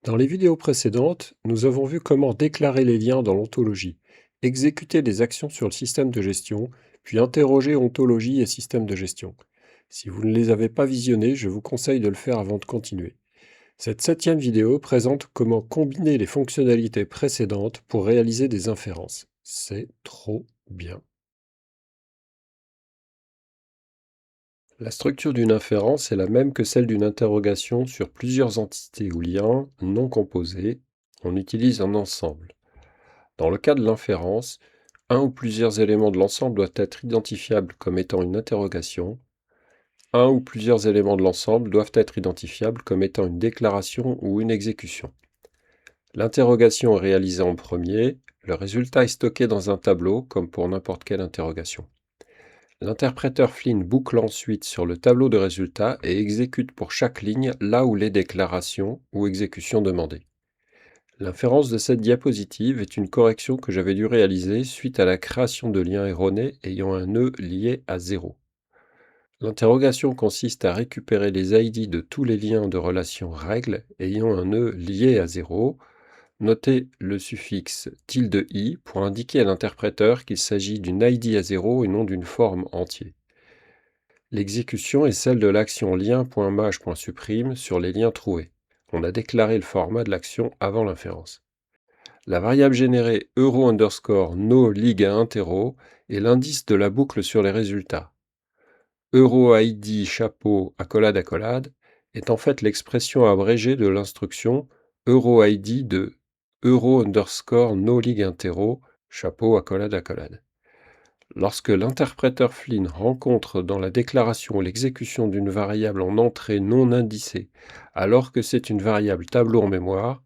Dans les vidéos précédentes, nous avons vu comment déclarer les liens dans l'ontologie, exécuter des actions sur le système de gestion, puis interroger ontologie et système de gestion. Si vous ne les avez pas visionnés, je vous conseille de le faire avant de continuer. Cette septième vidéo présente comment combiner les fonctionnalités précédentes pour réaliser des inférences. C'est trop bien. La structure d'une inférence est la même que celle d'une interrogation sur plusieurs entités ou liens non composés. On utilise un ensemble. Dans le cas de l'inférence, un ou plusieurs éléments de l'ensemble doivent être identifiables comme étant une interrogation. Un ou plusieurs éléments de l'ensemble doivent être identifiables comme étant une déclaration ou une exécution. L'interrogation est réalisée en premier, le résultat est stocké dans un tableau comme pour n'importe quelle interrogation. L'interpréteur Flynn boucle ensuite sur le tableau de résultats et exécute pour chaque ligne là où les déclarations ou exécutions demandées. L'inférence de cette diapositive est une correction que j'avais dû réaliser suite à la création de liens erronés ayant un nœud lié à 0. L'interrogation consiste à récupérer les ID de tous les liens de relation règles ayant un nœud lié à 0. Notez le suffixe -i pour indiquer à l'interpréteur qu'il s'agit d'une ID à 0 et non d'une forme entière. L'exécution est celle de l'action lien.maj.supprime sur les liens trouvés. On a déclaré le format de l'action avant l'inférence. La variable générée euro_no_lig_intero est l'indice de la boucle sur les résultats. Euro_id chapeau accolade est en fait l'expression abrégée de l'instruction euro_id de euro_no_lig_intero chapeau accolade. Lorsque l'interpréteur Flynn rencontre dans la déclaration l'exécution d'une variable en entrée non indicée alors que c'est une variable tableau en mémoire,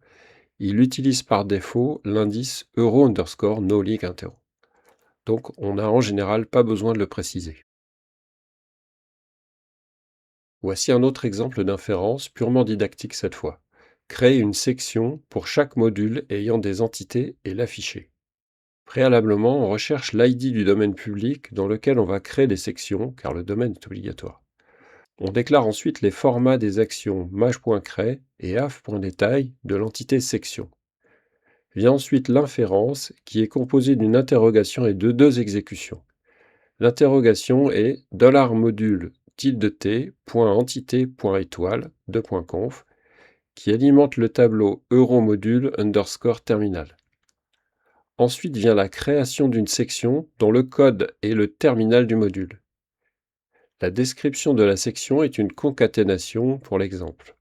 il utilise par défaut l'indice euro_no_lig_intero. Donc on n'a en général pas besoin de le préciser. Voici un autre exemple d'inférence purement didactique cette fois. Créer une section pour chaque module ayant des entités et l'afficher. Préalablement, on recherche l'ID du domaine public dans lequel on va créer des sections, car le domaine est obligatoire. On déclare ensuite les formats des actions maj.cray et af.détail de l'entité section. Vient ensuite l'inférence, qui est composée d'une interrogation et de deux exécutions. L'interrogation est $module $t.entité.étoile :conf qui alimente le tableau euromodule_terminal. Ensuite vient la création d'une section dont le code est le terminal du module. La description de la section est une concaténation pour l'exemple.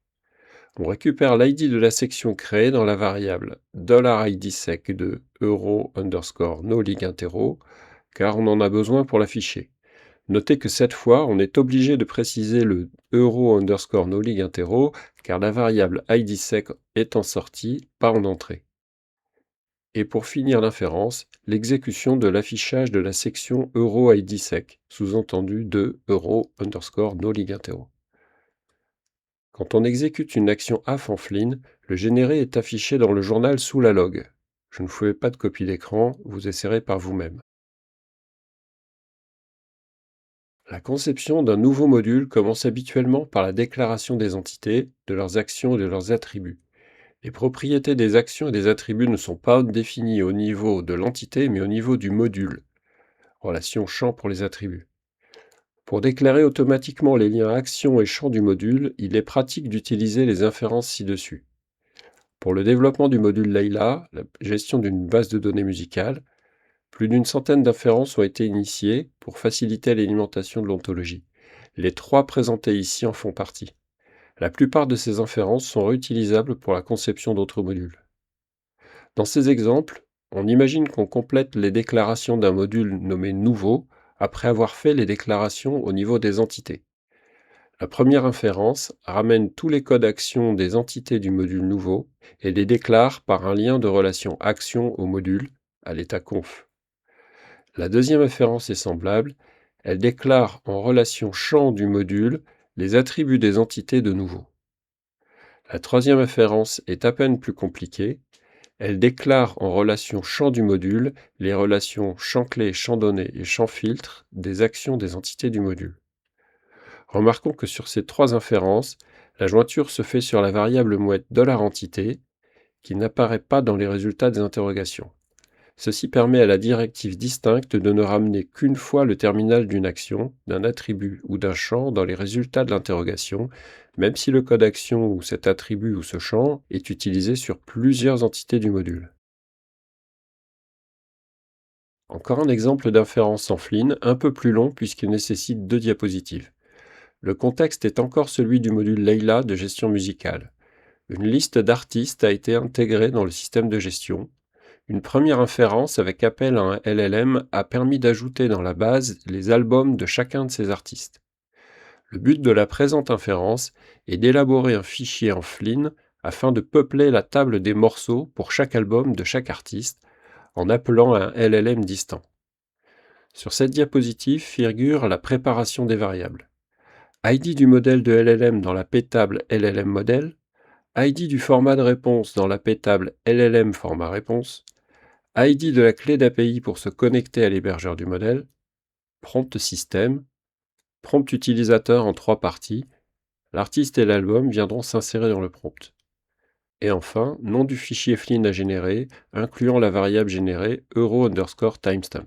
On récupère l'ID de la section créée dans la variable $IDSEC de euro_no_lig_intero car on en a besoin pour l'afficher. Notez que cette fois, on est obligé de préciser le euro_no_lig_intero car la variable IDSEC est en sortie, pas en entrée. Et pour finir l'inférence, l'exécution de l'affichage de la section euro_IDSEC, sous-entendu de euro_no_lig_intero. Quand on exécute une action af en Flynn, le généré est affiché dans le journal sous la log. Je ne vous fais pas de copie d'écran, vous essaierez par vous-même. La conception d'un nouveau module commence habituellement par la déclaration des entités, de leurs actions et de leurs attributs. Les propriétés des actions et des attributs ne sont pas définies au niveau de l'entité, mais au niveau du module. Relation champ pour les attributs. Pour déclarer automatiquement les liens actions et champs du module, il est pratique d'utiliser les inférences ci-dessus. Pour le développement du module Layla, la gestion d'une base de données musicale, plus d'une centaine d'inférences ont été initiées pour faciliter l'alimentation de l'ontologie. Les trois présentées ici en font partie. La plupart de ces inférences sont réutilisables pour la conception d'autres modules. Dans ces exemples, on imagine qu'on complète les déclarations d'un module nommé nouveau après avoir fait les déclarations au niveau des entités. La première inférence ramène tous les codes actions des entités du module nouveau et les déclare par un lien de relation action au module à l'état conf. La deuxième inférence est semblable, elle déclare en relation champ du module les attributs des entités de nouveau. La troisième inférence est à peine plus compliquée, elle déclare en relation champ du module les relations champ-clé, champ-donné et champ-filtre des actions des entités du module. Remarquons que sur ces trois inférences, la jointure se fait sur la variable mouette $entité qui n'apparaît pas dans les résultats des interrogations. Ceci permet à la directive distincte de ne ramener qu'une fois le terminal d'une action, d'un attribut ou d'un champ dans les résultats de l'interrogation, même si le code action ou cet attribut ou ce champ est utilisé sur plusieurs entités du module. Encore un exemple d'inférence en Flynn, un peu plus long puisqu'il nécessite 2 diapositives. Le contexte est encore celui du module Leila de gestion musicale. Une liste d'artistes a été intégrée dans le système de gestion. Une première inférence avec appel à un LLM a permis d'ajouter dans la base les albums de chacun de ces artistes. Le but de la présente inférence est d'élaborer un fichier en Flynn afin de peupler la table des morceaux pour chaque album de chaque artiste en appelant à un LLM distant. Sur cette diapositive figure la préparation des variables. ID du modèle de LLM dans la p-table LLM modèle, ID du format de réponse dans la p-table LLM format réponse, ID de la clé d'API pour se connecter à l'hébergeur du modèle, prompt système, prompt utilisateur en 3 parties, l'artiste et l'album viendront s'insérer dans le prompt. Et enfin, nom du fichier Flynn à générer, incluant la variable générée euro_timestamp.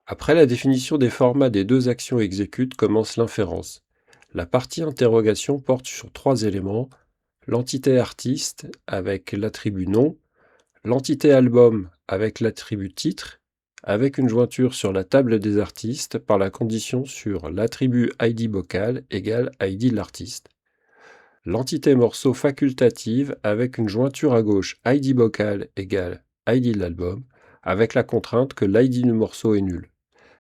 Après la définition des formats des 2 actions exécute commence l'inférence. La partie interrogation porte sur 3 éléments, l'entité artiste avec l'attribut nom, l'entité album avec l'attribut titre, avec une jointure sur la table des artistes par la condition sur l'attribut ID vocal égale ID de l'artiste, l'entité morceau facultative avec une jointure à gauche ID vocal égale ID de l'album, avec la contrainte que l'ID du morceau est nul.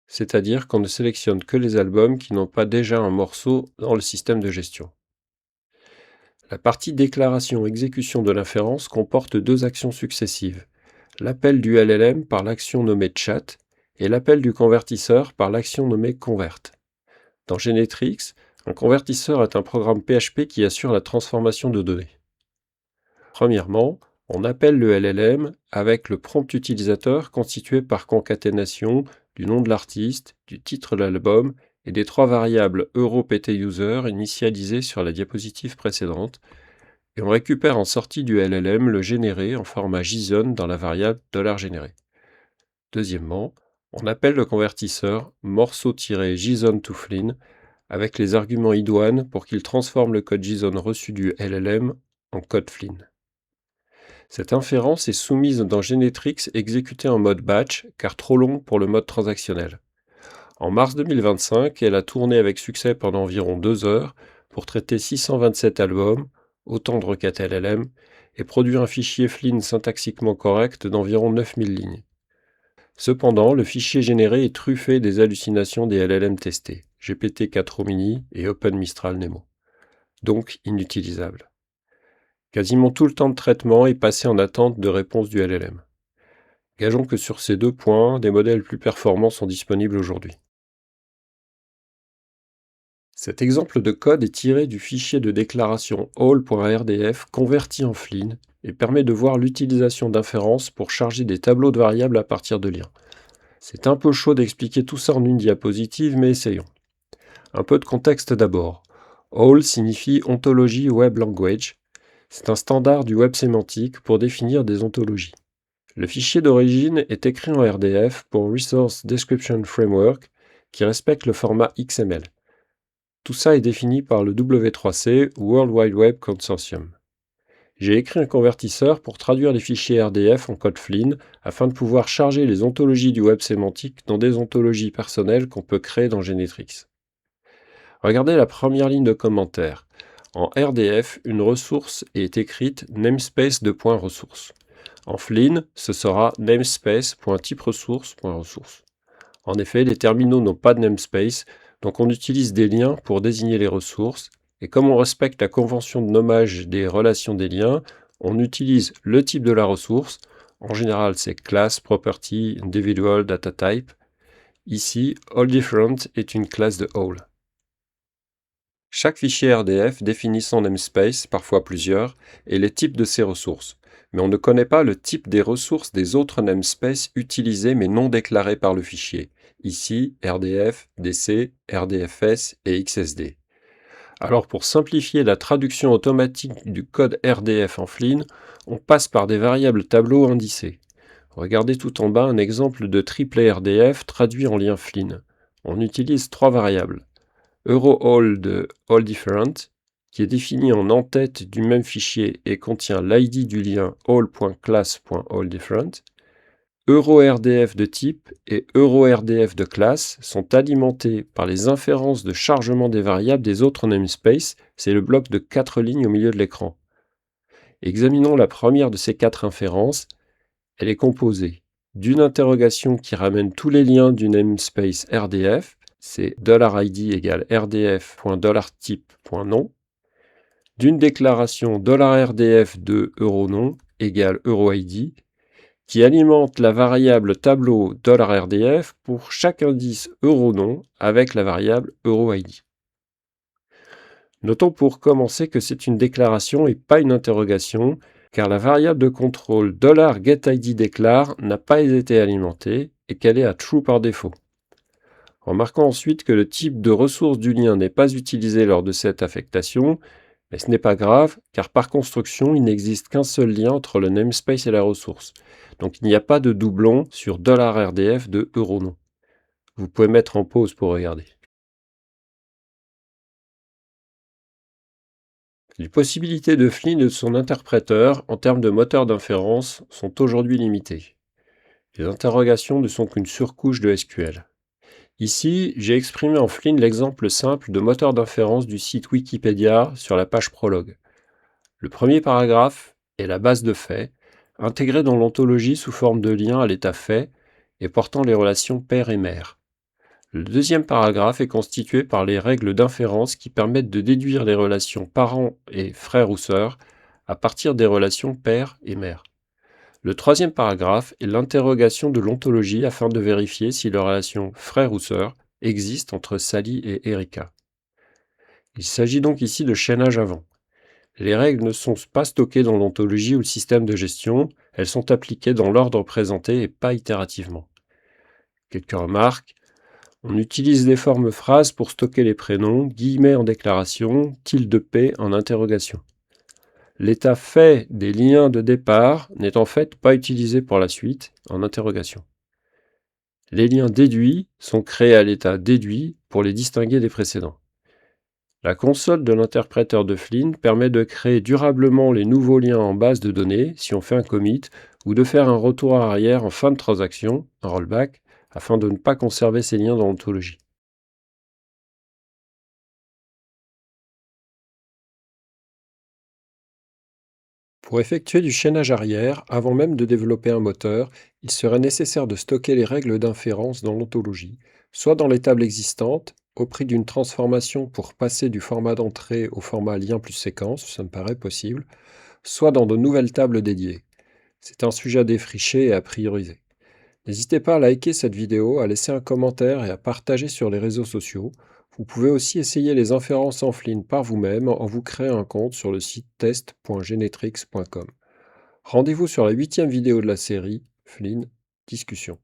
C'est-à-dire qu'on ne sélectionne que les albums qui n'ont pas déjà un morceau dans le système de gestion. La partie déclaration-exécution de l'inférence comporte 2 actions successives, l'appel du LLM par l'action nommée chat et l'appel du convertisseur par l'action nommée convert. Dans Genetrix, un convertisseur est un programme PHP qui assure la transformation de données. Premièrement, on appelle le LLM avec le prompt utilisateur constitué par concaténation du nom de l'artiste, du titre de l'album et des 3 variables euro_pt_user initialisées sur la diapositive précédente, et on récupère en sortie du LLM le généré en format JSON dans la variable $généré. Deuxièmement, on appelle le convertisseur morceau-JSON_to_Flynn avec les arguments idoine pour qu'il transforme le code JSON reçu du LLM en code Flynn. Cette inférence est soumise dans Genetrix exécutée en mode batch, car trop longue pour le mode transactionnel. En mars 2025, elle a tourné avec succès pendant environ 2 heures pour traiter 627 albums, autant de requêtes LLM, et produire un fichier Flynn syntaxiquement correct d'environ 9000 lignes. Cependant, le fichier généré est truffé des hallucinations des LLM testés, GPT-4 Mini et OpenMistral Nemo, donc inutilisable. Quasiment tout le temps de traitement est passé en attente de réponse du LLM. Gageons que sur ces 2 points, des modèles plus performants sont disponibles aujourd'hui. Cet exemple de code est tiré du fichier de déclaration all.rdf converti en Flynn et permet de voir l'utilisation d'inférences pour charger des tableaux de variables à partir de liens. C'est un peu chaud d'expliquer tout ça en une diapositive, mais essayons. Un peu de contexte d'abord. All signifie Ontology Web Language. C'est un standard du web sémantique pour définir des ontologies. Le fichier d'origine est écrit en RDF pour Resource Description Framework qui respecte le format XML. Tout ça est défini par le W3C, World Wide Web Consortium. J'ai écrit un convertisseur pour traduire les fichiers RDF en code Flynn afin de pouvoir charger les ontologies du web sémantique dans des ontologies personnelles qu'on peut créer dans Genetrix. Regardez la première ligne de commentaire. En RDF, une ressource est écrite namespace de point ressource. En Flynn, ce sera namespace.typeResource.ressource. En effet, les terminaux n'ont pas de namespace, donc on utilise des liens pour désigner les ressources, et comme on respecte la convention de nommage des relations des liens, on utilise le type de la ressource, en général c'est class, property, individual, data type. Ici, AllDifferent est une classe de all. Chaque fichier RDF définit son namespace, parfois plusieurs, et les types de ses ressources. Mais on ne connaît pas le type des ressources des autres namespaces utilisés mais non déclarés par le fichier. Ici, RDF, DC, RDFS et XSD. Alors pour simplifier la traduction automatique du code RDF en Flin, on passe par des variables tableau indicées. Regardez tout en bas un exemple de triplet RDF traduit en lien Flin. On utilise trois variables. EuroAll de AllDifferent, qui est défini en en-tête du même fichier et contient l'ID du lien all.class.AllDifferent. EuroRDF de type et EuroRDF de classe sont alimentés par les inférences de chargement des variables des autres namespaces, c'est le bloc de 4 lignes au milieu de l'écran. Examinons la première de ces 4 inférences. Elle est composée d'une interrogation qui ramène tous les liens du namespace RDF, c'est $id égale rdf.$type.nom, d'une déclaration $rdf de euronom égale euroid, qui alimente la variable tableau $rdf pour chaque indice euronom avec la variable euroid. Notons pour commencer que c'est une déclaration et pas une interrogation, car la variable de contrôle $getIdDeclare n'a pas été alimentée et qu'elle est à true par défaut. Remarquons ensuite que le type de ressource du lien n'est pas utilisé lors de cette affectation, mais ce n'est pas grave, car par construction, il n'existe qu'un seul lien entre le namespace et la ressource. Donc il n'y a pas de doublon sur $rdf de euronom. Vous pouvez mettre en pause pour regarder. Les possibilités de Flynn et de son interpréteur en termes de moteur d'inférence sont aujourd'hui limitées. Les interrogations ne sont qu'une surcouche de SQL. Ici, j'ai exprimé en Flynn l'exemple simple de moteur d'inférence du site Wikipédia sur la page prologue. Le premier paragraphe est la base de faits, intégrée dans l'ontologie sous forme de lien à l'état fait et portant les relations père et mère. Le deuxième paragraphe est constitué par les règles d'inférence qui permettent de déduire les relations parents et frères ou sœurs à partir des relations père et mère. Le troisième paragraphe est l'interrogation de l'ontologie afin de vérifier si la relation frère ou sœur existe entre Sally et Erika. Il s'agit donc ici de chaînage avant. Les règles ne sont pas stockées dans l'ontologie ou le système de gestion, elles sont appliquées dans l'ordre présenté et pas itérativement. Quelques remarques. On utilise les formes phrases pour stocker les prénoms, guillemets en déclaration, tilde P en interrogation. L'état fait des liens de départ n'est en fait pas utilisé pour la suite, en interrogation. Les liens déduits sont créés à l'état déduit pour les distinguer des précédents. La console de l'interpréteur de Flynn permet de créer durablement les nouveaux liens en base de données si on fait un commit ou de faire un retour arrière en fin de transaction, un rollback, afin de ne pas conserver ces liens dans l'ontologie. Pour effectuer du chaînage arrière, avant même de développer un moteur, il serait nécessaire de stocker les règles d'inférence dans l'ontologie, soit dans les tables existantes, au prix d'une transformation pour passer du format d'entrée au format lien plus séquence, ça me paraît possible, soit dans de nouvelles tables dédiées. C'est un sujet à défricher et à prioriser. N'hésitez pas à liker cette vidéo, à laisser un commentaire et à partager sur les réseaux sociaux. Vous pouvez aussi essayer les inférences en Flynn par vous-même en vous créant un compte sur le site test.genetrix.com. Rendez-vous sur la 8e vidéo de la série Flynn Discussion.